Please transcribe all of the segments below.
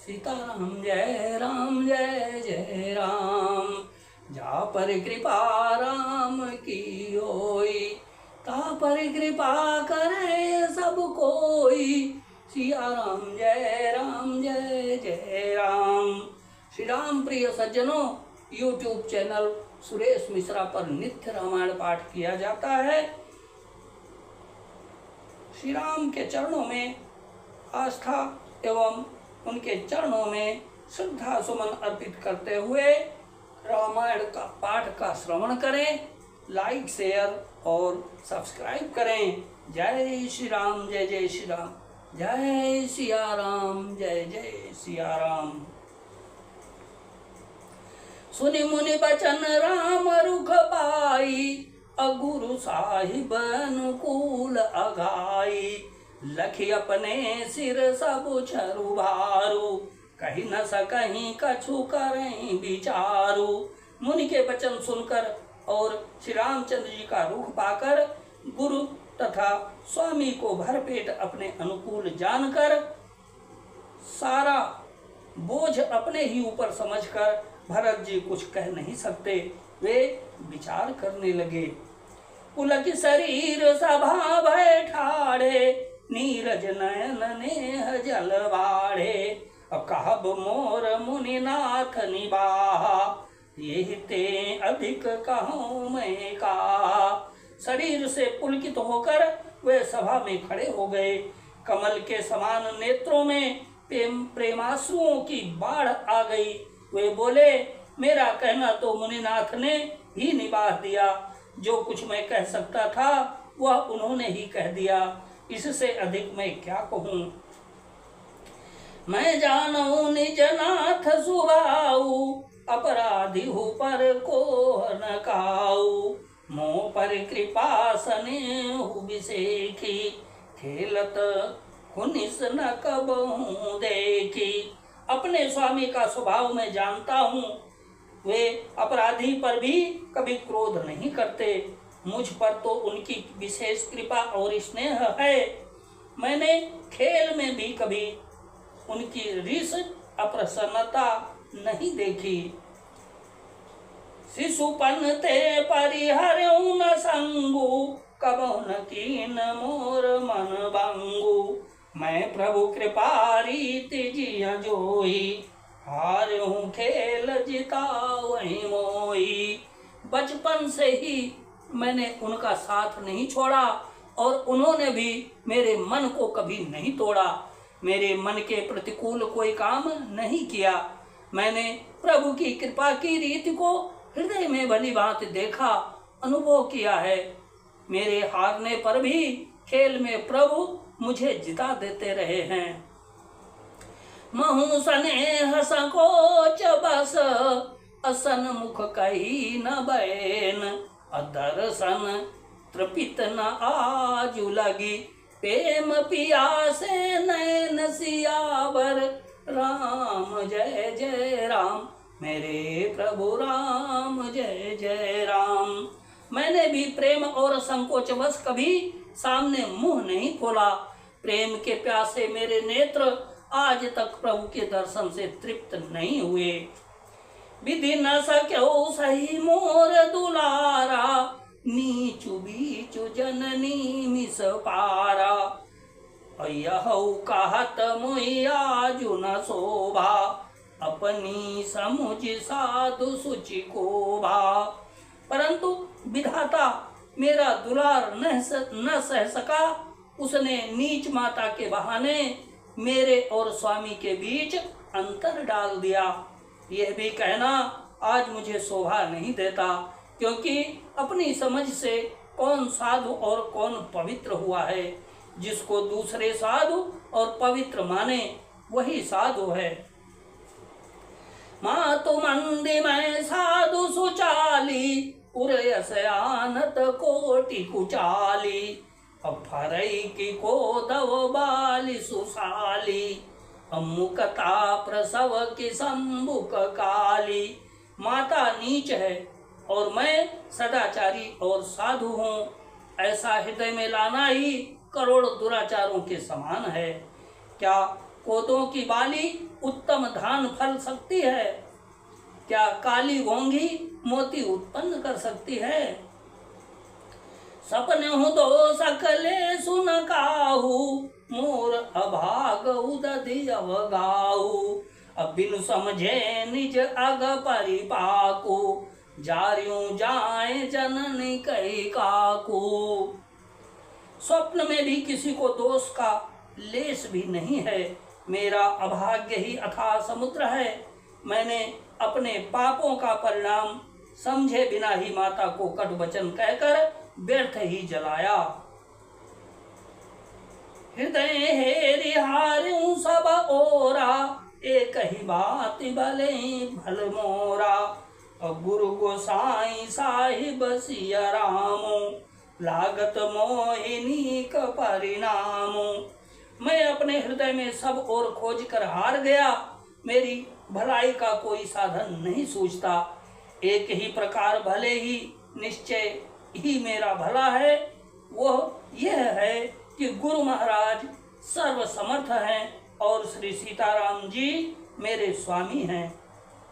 सीताराम जय जय राम। जा पर कृपा राम की होई, ता पर कृपा करे सब कोई। सिया राम जय जय राम। श्री राम प्रिय सज्जनों, YouTube चैनल सुरेश मिश्रा पर नित्य रामायण पाठ किया जाता है। श्री राम के चरणों में आस्था एवं उनके चरणों में श्रद्धा सुमन अर्पित करते हुए रामायण का पाठ का श्रवण करें। लाइक, शेयर और सब्सक्राइब करें। जय श्री राम जय जय श्री राम, जय सिया राम जय जय सिया राम। सुनि मुनि बचन राम रुख पाई, अगुरु साहिब अनुकूल अघाई। लखी अपने सिर सब छरु भारू, कहीं न सकहीं कछु करें विचारू। मुनि के वचन सुनकर और श्री रामचंद्र जी का रुख पाकर गुरु तथा स्वामी को भरपेट अपने अनुकूल जानकर सारा बोझ अपने ही ऊपर समझकर भरत जी कुछ कह नहीं सकते। वे विचार करने लगे। पुलक शरीर सभा बैठाड़े, नीरज नयन नेह जल बाढ़े। कहब मोर मुनिनाथ निबाहा, यही ते अधिक कहूँ मैं कहा। शरीर से पुलकित होकर वे सभा में खड़े हो गए। कमल के समान नेत्रों में प्रेमाश्रुओं की बाढ़ आ गई। वे बोले, मेरा कहना तो मुनिनाथ ने ही निभा दिया। जो कुछ मैं कह सकता था वह उन्होंने ही कह दिया। इससे अधिक मैं क्या कहूँ। मैं जानूं निज नाथ सुभाऊ, अपराधी हूँ पर को न काऊ। मोह पर कृपा स्नेह विसेखी, खेलत हुनिस न कबहूँ देखी। अपने स्वामी का स्वभाव मैं जानता हूँ। वे अपराधी पर भी कभी क्रोध नहीं करते। मुझ पर तो उनकी विशेष कृपा और स्नेह है। मैंने खेल में भी कभी उनकी रिस अप्रसन्नता नहीं देखी। शिशुपन ते परिहर्यु न संगु, कबहु न कीन मोर मन बंगु। मैं प्रभु कृपा रीति जिया जोई, हार्यु खेल जितावहि मोई। बचपन से ही मैंने उनका साथ नहीं छोड़ा और उन्होंने भी मेरे मन को कभी नहीं तोड़ा। मेरे मन के प्रतिकूल कोई काम नहीं किया। मैंने प्रभु की कृपा की रीति को हृदय में भली भांति देखा, अनुभव किया है। मेरे हारने पर भी खेल में प्रभु मुझे जिता देते रहे हैं। महु स्नेह संकोच बस, असन मुख कही न बैन। अदर्शन तृपित न आजु लगी, प्रेम पियासे नैन सियावर। राम जय जय राम, मेरे प्रभु राम जय जय राम। मैंने भी प्रेम और संकोचवश कभी सामने मुंह नहीं खोला। प्रेम के प्यासे मेरे नेत्र आज तक प्रभु के दर्शन से तृप्त नहीं हुए। विधि न सक्यो सही मोर दुलारा, नीचु बीचु जननी मिस पारा। यहु कहत मुई आजु न शोभा, अपनी समुझ साधु सुचि को भा। परंतु विधाता मेरा दुलार न सह सका। उसने नीच माता के बहाने मेरे और स्वामी के बीच अंतर डाल दिया। यह भी कहना आज मुझे शोभा नहीं देता, क्योंकि अपनी समझ से कौन साधु और कौन पवित्र हुआ है। जिसको दूसरे साधु और पवित्र माने वही साधु है। मातु मंदी में साधु सुचाली, उरयस आनत कोटि कुचाली। अफरई की को दव बाली सुशाली, अमुकता प्रसव की संबुक काली। माता नीच है और मैं सदाचारी और साधु हूँ, ऐसा हृदय में लाना ही करोड़ दुराचारों के समान है। क्या कोदों की बाली उत्तम धान फल सकती है? क्या काली घोंघी मोती उत्पन्न कर सकती है? सपने हूँ तो सकले सुन काहू, मोर अभाग उदधि अवगाहू। अब बिनु समझे निज अग परिपाकू, जारियों जाए जननी कही काकू। स्वप्न में भी किसी को दोष का लेश भी नहीं है। मेरा अभाग्य ही अथाह समुद्र है। मैंने अपने पापों का परिणाम समझे बिना ही माता को कटु वचन कहकर व्यर्थ ही जलाया। हृदय हेरि हार्यूं सब ओरा, एक ही बात भले भल मोरा। गुरु गोसाई साहिब सिया रामो, लागत मोहिनी का परिणामो। मैं अपने हृदय में सब ओर खोज कर हार गया। मेरी भलाई का कोई साधन नहीं सूझता। एक ही प्रकार भले ही निश्चय ही मेरा भला है, वह यह है कि गुरु महाराज सर्व समर्थ हैं और श्री सीताराम जी मेरे स्वामी हैं।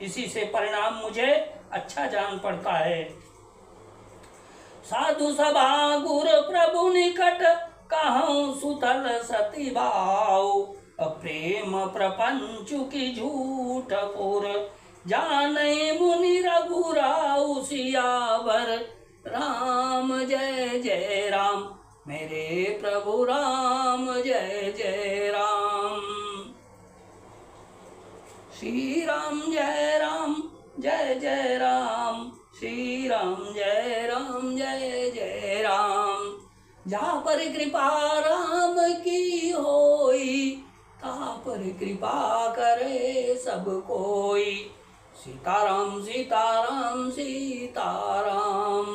इसी से परिणाम मुझे अच्छा जान पड़ता है। साधु सभा गुर प्रभु निकट, कहूँ सुतल सती भाव। प्रेम प्रपंचु की झूठ पुर, जाने मुनि रघुराऊ सियावर। राम जय जय राम, मेरे प्रभु राम जय जय राम। श्री राम जय राम जय जय राम, श्री राम जय राम जय जय राम। जहाँ पर कृपा राम की होई, तहाँ पर कृपा करे सब कोई। सीताराम सीताराम सीताराम,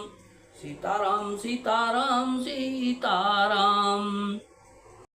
सीताराम सीताराम सीताराम।